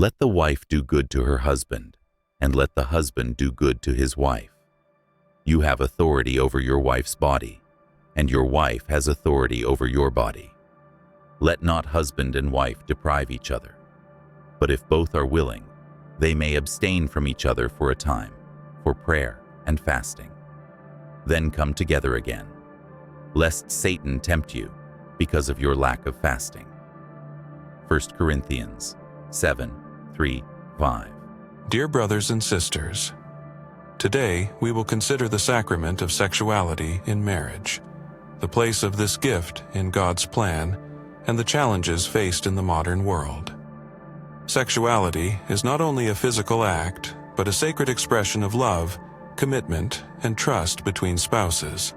Let the wife do good to her husband, and let the husband do good to his wife. You have authority over your wife's body, and your wife has authority over your body. Let not husband and wife deprive each other. But if both are willing, they may abstain from each other for a time, for prayer and fasting. Then come together again, lest Satan tempt you because of your lack of fasting. 1 Corinthians 7:3-5. Dear brothers and sisters, today we will consider the sacrament of sexuality in marriage, the place of this gift in God's plan, and the challenges faced in the modern world. Sexuality is not only a physical act, but a sacred expression of love, commitment, and trust between spouses.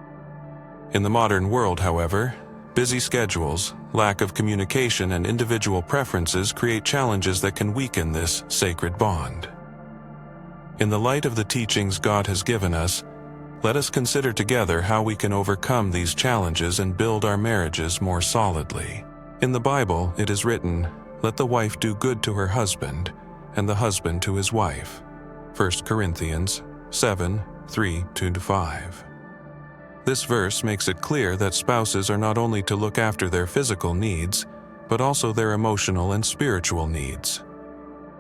In the modern world, however, busy schedules, lack of communication, and individual preferences create challenges that can weaken this sacred bond. In the light of the teachings God has given us, let us consider together how we can overcome these challenges and build our marriages more solidly. In the Bible, it is written, "Let the wife do good to her husband, and the husband to his wife." 1 Corinthians 7:3-5. This verse makes it clear that spouses are not only to look after their physical needs, but also their emotional and spiritual needs.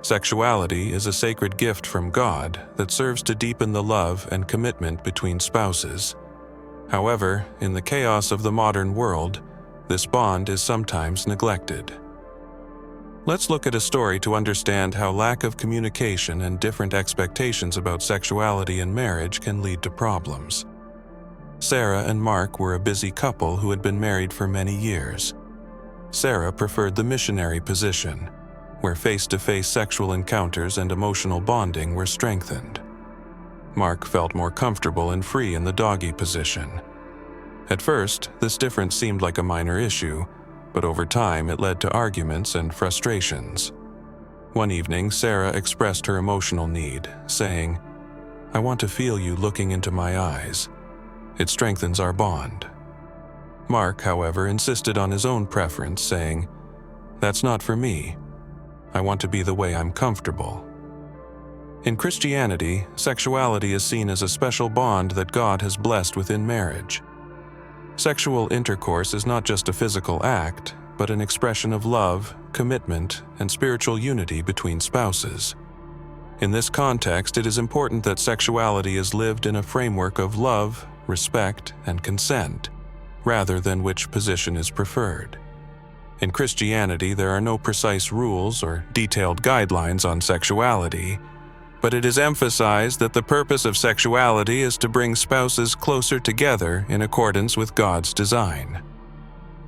Sexuality is a sacred gift from God that serves to deepen the love and commitment between spouses. However, in the chaos of the modern world, this bond is sometimes neglected. Let's look at a story to understand how lack of communication and different expectations about sexuality in marriage can lead to problems. Sarah and Mark were a busy couple who had been married for many years. Sarah preferred the missionary position, where face-to-face sexual encounters and emotional bonding were strengthened. Mark felt more comfortable and free in the doggy position. At first, this difference seemed like a minor issue, but over time it led to arguments and frustrations. One evening, Sarah expressed her emotional need, saying, "I want to feel you looking into my eyes. It strengthens our bond." Mark, however, insisted on his own preference, saying, "That's not for me. I want to be the way I'm comfortable." In Christianity, sexuality is seen as a special bond that God has blessed within marriage. Sexual intercourse is not just a physical act, but an expression of love, commitment, and spiritual unity between spouses. In this context, it is important that sexuality is lived in a framework of love, respect, and consent, rather than which position is preferred. In Christianity, there are no precise rules or detailed guidelines on sexuality, but it is emphasized that the purpose of sexuality is to bring spouses closer together in accordance with God's design.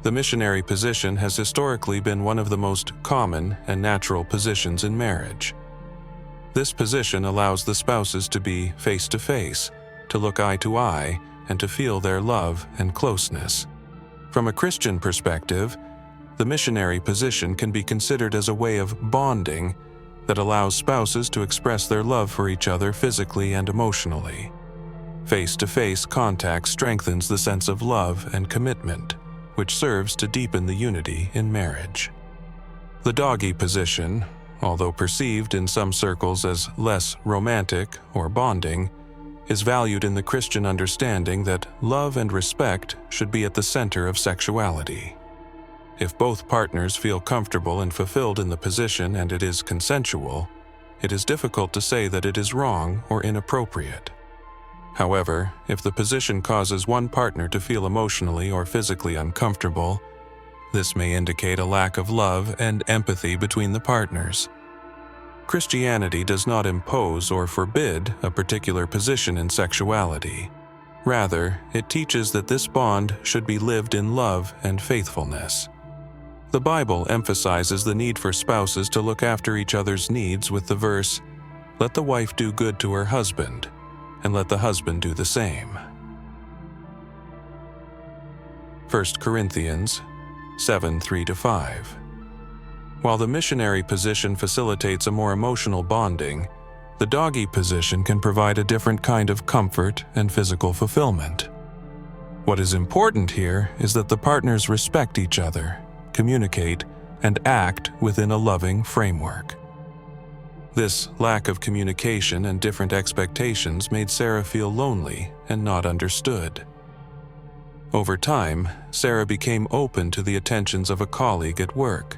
The missionary position has historically been one of the most common and natural positions in marriage. This position allows the spouses to be face-to-face, to look eye to eye, and to feel their love and closeness. From a Christian perspective, the missionary position can be considered as a way of bonding that allows spouses to express their love for each other physically and emotionally. Face-to-face contact strengthens the sense of love and commitment, which serves to deepen the unity in marriage. The doggy position, although perceived in some circles as less romantic or bonding, is valued in the Christian understanding that love and respect should be at the center of sexuality. If both partners feel comfortable and fulfilled in the position and it is consensual, it is difficult to say that it is wrong or inappropriate. However, if the position causes one partner to feel emotionally or physically uncomfortable, this may indicate a lack of love and empathy between the partners. Christianity does not impose or forbid a particular position in sexuality. Rather, it teaches that this bond should be lived in love and faithfulness. The Bible emphasizes the need for spouses to look after each other's needs with the verse, "Let the wife do good to her husband, and let the husband do the same." 1 Corinthians 7:3-5. While the missionary position facilitates a more emotional bonding, the doggy position can provide a different kind of comfort and physical fulfillment. What is important here is that the partners respect each other, communicate, and act within a loving framework. This lack of communication and different expectations made Sarah feel lonely and not understood. Over time, Sarah became open to the attentions of a colleague at work.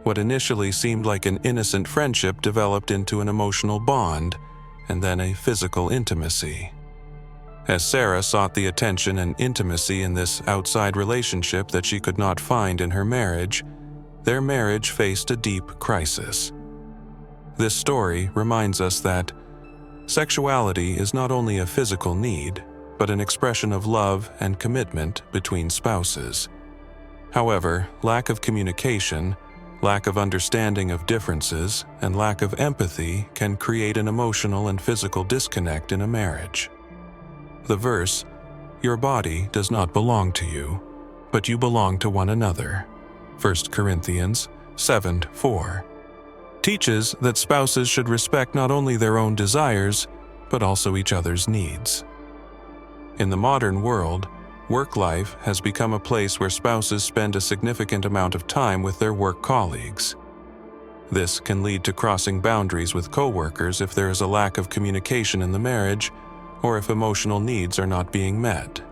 What initially seemed like an innocent friendship developed into an emotional bond, and then a physical intimacy. As Sarah sought the attention and intimacy in this outside relationship that she could not find in her marriage, their marriage faced a deep crisis. This story reminds us that sexuality is not only a physical need, but an expression of love and commitment between spouses. However, lack of communication, lack of understanding of differences, and lack of empathy can create an emotional and physical disconnect in a marriage. The verse, "Your body does not belong to you, but you belong to one another," 1 Corinthians 7:4, teaches that spouses should respect not only their own desires, but also each other's needs. In the modern world, work life has become a place where spouses spend a significant amount of time with their work colleagues. This can lead to crossing boundaries with coworkers if there is a lack of communication in the marriage, or if emotional needs are not being met.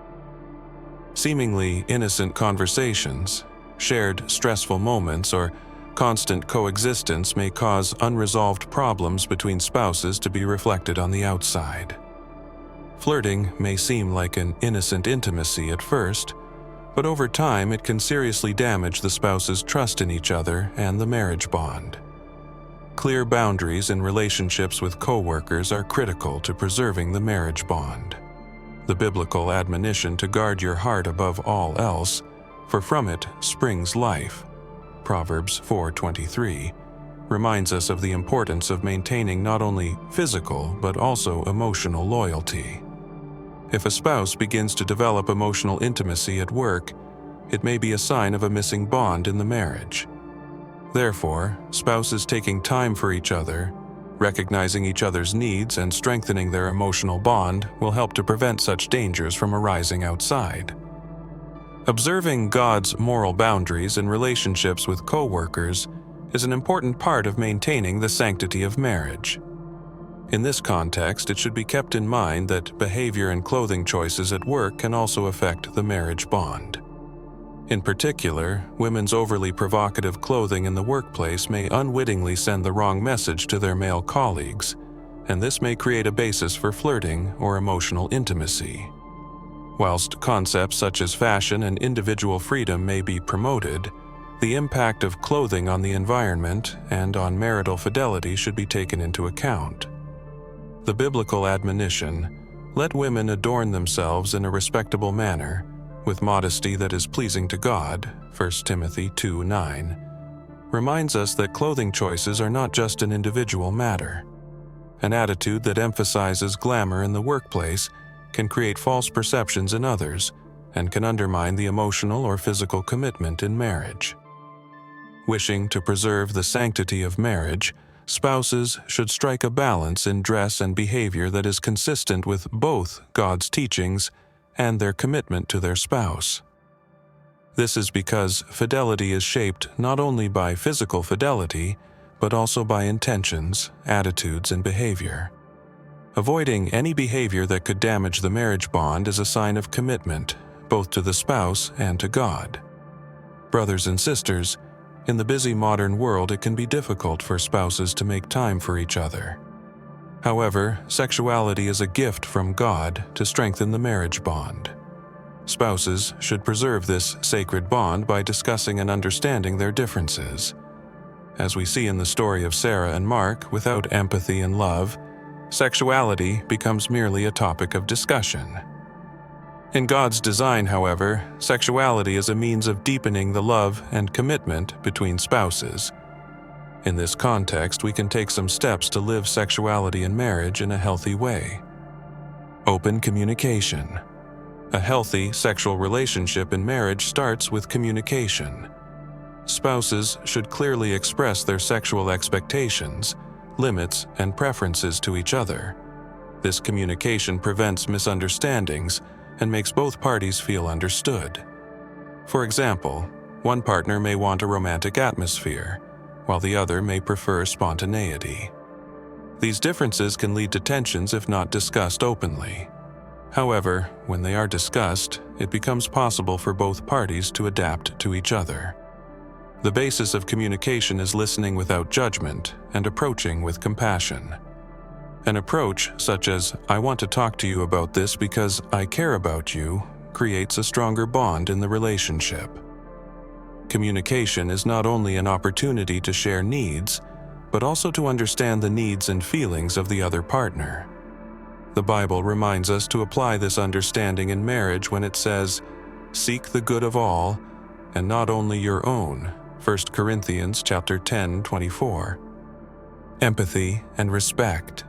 Seemingly innocent conversations, shared stressful moments, or constant coexistence may cause unresolved problems between spouses to be reflected on the outside. Flirting may seem like an innocent intimacy at first, but over time it can seriously damage the spouse's trust in each other and the marriage bond. Clear boundaries in relationships with coworkers are critical to preserving the marriage bond. The biblical admonition to guard your heart above all else, for from it springs life, Proverbs 4:23, reminds us of the importance of maintaining not only physical but also emotional loyalty. If a spouse begins to develop emotional intimacy at work, it may be a sign of a missing bond in the marriage. Therefore, spouses taking time for each other, recognizing each other's needs, and strengthening their emotional bond will help to prevent such dangers from arising outside. Observing God's moral boundaries in relationships with coworkers is an important part of maintaining the sanctity of marriage. In this context, it should be kept in mind that behavior and clothing choices at work can also affect the marriage bond. In particular, women's overly provocative clothing in the workplace may unwittingly send the wrong message to their male colleagues, and this may create a basis for flirting or emotional intimacy. Whilst concepts such as fashion and individual freedom may be promoted, the impact of clothing on the environment and on marital fidelity should be taken into account. The biblical admonition, "Let women adorn themselves in a respectable manner, with modesty that is pleasing to God," 1 Timothy 2:9, reminds us that clothing choices are not just an individual matter. An attitude that emphasizes glamour in the workplace can create false perceptions in others and can undermine the emotional or physical commitment in marriage. Wishing to preserve the sanctity of marriage, spouses should strike a balance in dress and behavior that is consistent with both God's teachings and their commitment to their spouse. This is because fidelity is shaped not only by physical fidelity, but also by intentions, attitudes, and behavior. Avoiding any behavior that could damage the marriage bond is a sign of commitment, both to the spouse and to God. Brothers and sisters, in the busy modern world it can be difficult for spouses to make time for each other. However, sexuality is a gift from God to strengthen the marriage bond. Spouses should preserve this sacred bond by discussing and understanding their differences. As we see in the story of Sarah and Mark, without empathy and love, sexuality becomes merely a topic of discussion. In God's design, however, sexuality is a means of deepening the love and commitment between spouses. In this context, we can take some steps to live sexuality in marriage in a healthy way. Open communication. A healthy sexual relationship in marriage starts with communication. Spouses should clearly express their sexual expectations, limits, and preferences to each other. This communication prevents misunderstandings and makes both parties feel understood. For example, one partner may want a romantic atmosphere, while the other may prefer spontaneity. These differences can lead to tensions if not discussed openly. However, when they are discussed, it becomes possible for both parties to adapt to each other. The basis of communication is listening without judgment and approaching with compassion. An approach such as, "I want to talk to you about this because I care about you," creates a stronger bond in the relationship. Communication is not only an opportunity to share needs, but also to understand the needs and feelings of the other partner. The Bible reminds us to apply this understanding in marriage when it says, "Seek the good of all, and not only your own." 1 Corinthians 10:24. Empathy and respect.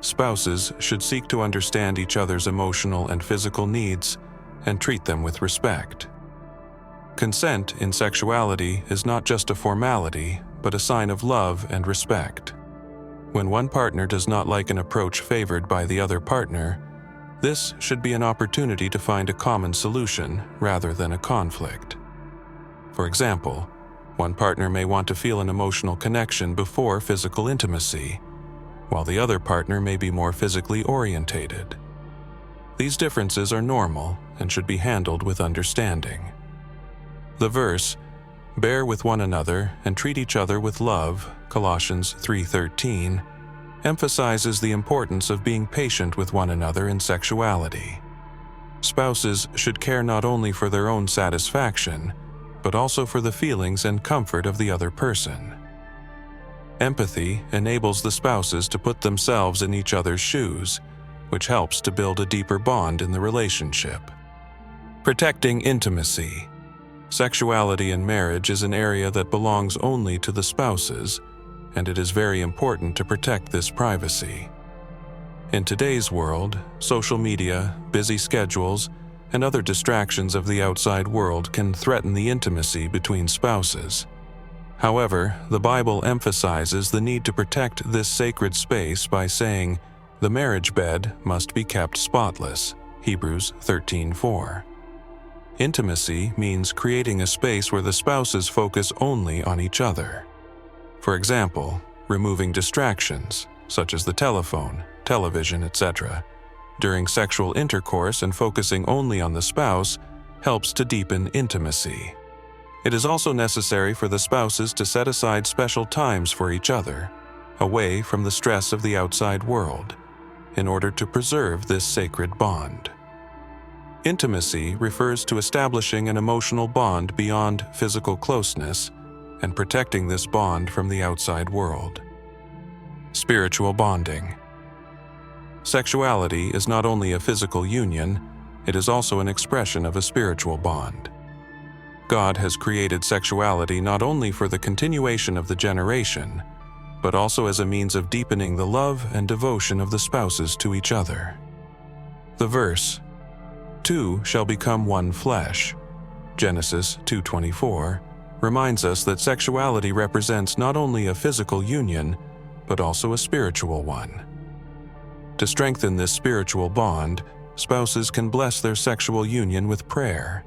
Spouses should seek to understand each other's emotional and physical needs and treat them with respect. Consent in sexuality is not just a formality, but a sign of love and respect. When one partner does not like an approach favored by the other partner, this should be an opportunity to find a common solution rather than a conflict. For example, one partner may want to feel an emotional connection before physical intimacy, while the other partner may be more physically orientated. These differences are normal and should be handled with understanding. The verse, "Bear with one another and treat each other with love," Colossians 3:13, emphasizes the importance of being patient with one another in sexuality. Spouses should care not only for their own satisfaction, but also for the feelings and comfort of the other person. Empathy enables the spouses to put themselves in each other's shoes, which helps to build a deeper bond in the relationship. Protecting intimacy. Sexuality in marriage is an area that belongs only to the spouses, and it is very important to protect this privacy. In today's world, social media, busy schedules, and other distractions of the outside world can threaten the intimacy between spouses. However, the Bible emphasizes the need to protect this sacred space by saying, "The marriage bed must be kept spotless," Hebrews 13:4. Intimacy means creating a space where the spouses focus only on each other. For example, removing distractions, such as the telephone, television, etc., during sexual intercourse and focusing only on the spouse helps to deepen intimacy. It is also necessary for the spouses to set aside special times for each other, away from the stress of the outside world, in order to preserve this sacred bond. Intimacy refers to establishing an emotional bond beyond physical closeness and protecting this bond from the outside world. Spiritual bonding. Sexuality is not only a physical union, it is also an expression of a spiritual bond. God has created sexuality not only for the continuation of the generation, but also as a means of deepening the love and devotion of the spouses to each other. The verse, "Two shall become one flesh," Genesis 2:24, reminds us that sexuality represents not only a physical union, but also a spiritual one. To strengthen this spiritual bond, spouses can bless their sexual union with prayer.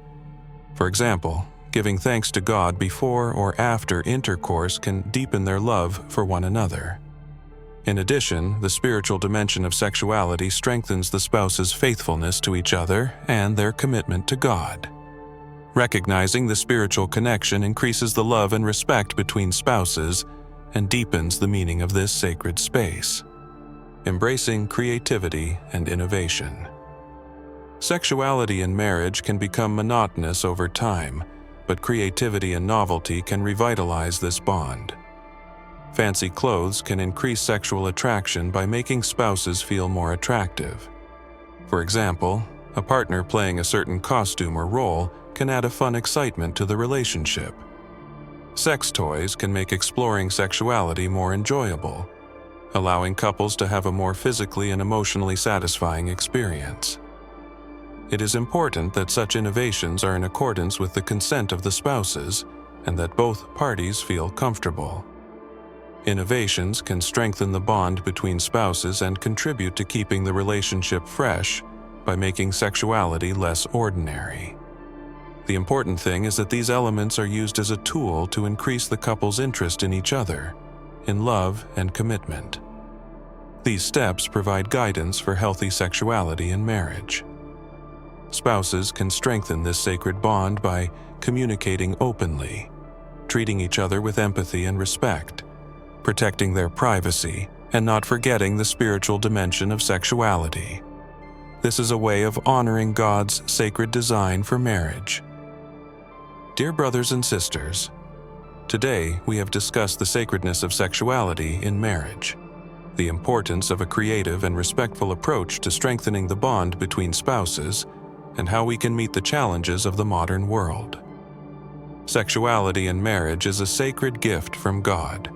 For example, giving thanks to God before or after intercourse can deepen their love for one another. In addition, the spiritual dimension of sexuality strengthens the spouse's faithfulness to each other and their commitment to God. Recognizing the spiritual connection increases the love and respect between spouses and deepens the meaning of this sacred space. Embracing creativity and innovation. Sexuality in marriage can become monotonous over time, but creativity and novelty can revitalize this bond. Fancy clothes can increase sexual attraction by making spouses feel more attractive. For example, a partner playing a certain costume or role can add a fun excitement to the relationship. Sex toys can make exploring sexuality more enjoyable, allowing couples to have a more physically and emotionally satisfying experience. It is important that such innovations are in accordance with the consent of the spouses and that both parties feel comfortable. Innovations can strengthen the bond between spouses and contribute to keeping the relationship fresh by making sexuality less ordinary. The important thing is that these elements are used as a tool to increase the couple's interest in each other, in love and commitment. These steps provide guidance for healthy sexuality in marriage. Spouses can strengthen this sacred bond by communicating openly, treating each other with empathy and respect, protecting their privacy, and not forgetting the spiritual dimension of sexuality. This is a way of honoring God's sacred design for marriage. Dear brothers and sisters, today we have discussed the sacredness of sexuality in marriage, the importance of a creative and respectful approach to strengthening the bond between spouses, and how we can meet the challenges of the modern world. Sexuality in marriage is a sacred gift from God.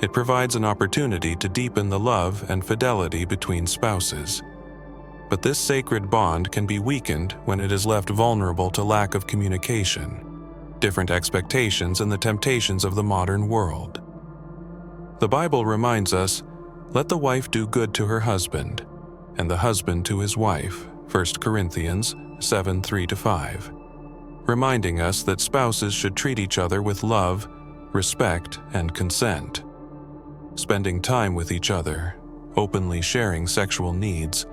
It provides an opportunity to deepen the love and fidelity between spouses. But this sacred bond can be weakened when it is left vulnerable to lack of communication, different expectations, and the temptations of the modern world. The Bible reminds us, "Let the wife do good to her husband, and the husband to his wife," 1 Corinthians 7:3-5, reminding us that spouses should treat each other with love, respect, and consent. Spending time with each other, openly sharing sexual needs,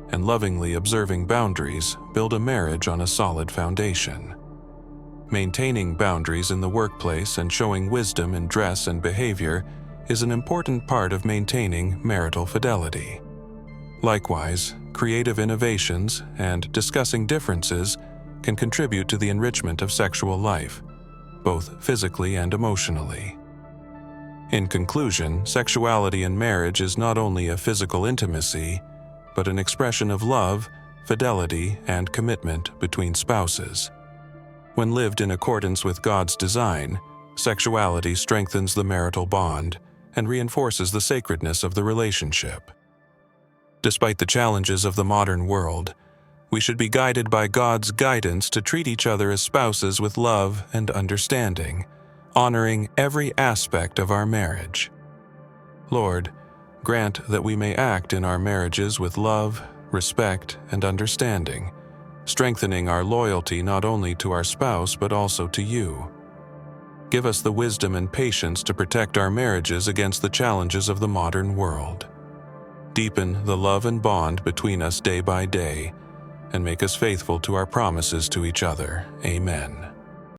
and lovingly observing boundaries build a marriage on a solid foundation. Maintaining boundaries in the workplace and showing wisdom in dress and behavior is an important part of maintaining marital fidelity. Likewise, creative innovations and discussing differences can contribute to the enrichment of sexual life, both physically and emotionally. In conclusion, sexuality in marriage is not only a physical intimacy, but an expression of love, fidelity, and commitment between spouses. When lived in accordance with God's design, sexuality strengthens the marital bond and reinforces the sacredness of the relationship. Despite the challenges of the modern world, we should be guided by God's guidance to treat each other as spouses with love and understanding, honoring every aspect of our marriage. Lord, grant that we may act in our marriages with love, respect, and understanding, strengthening our loyalty not only to our spouse but also to you. Give us the wisdom and patience to protect our marriages against the challenges of the modern world. Deepen the love and bond between us day by day, and make us faithful to our promises to each other. Amen.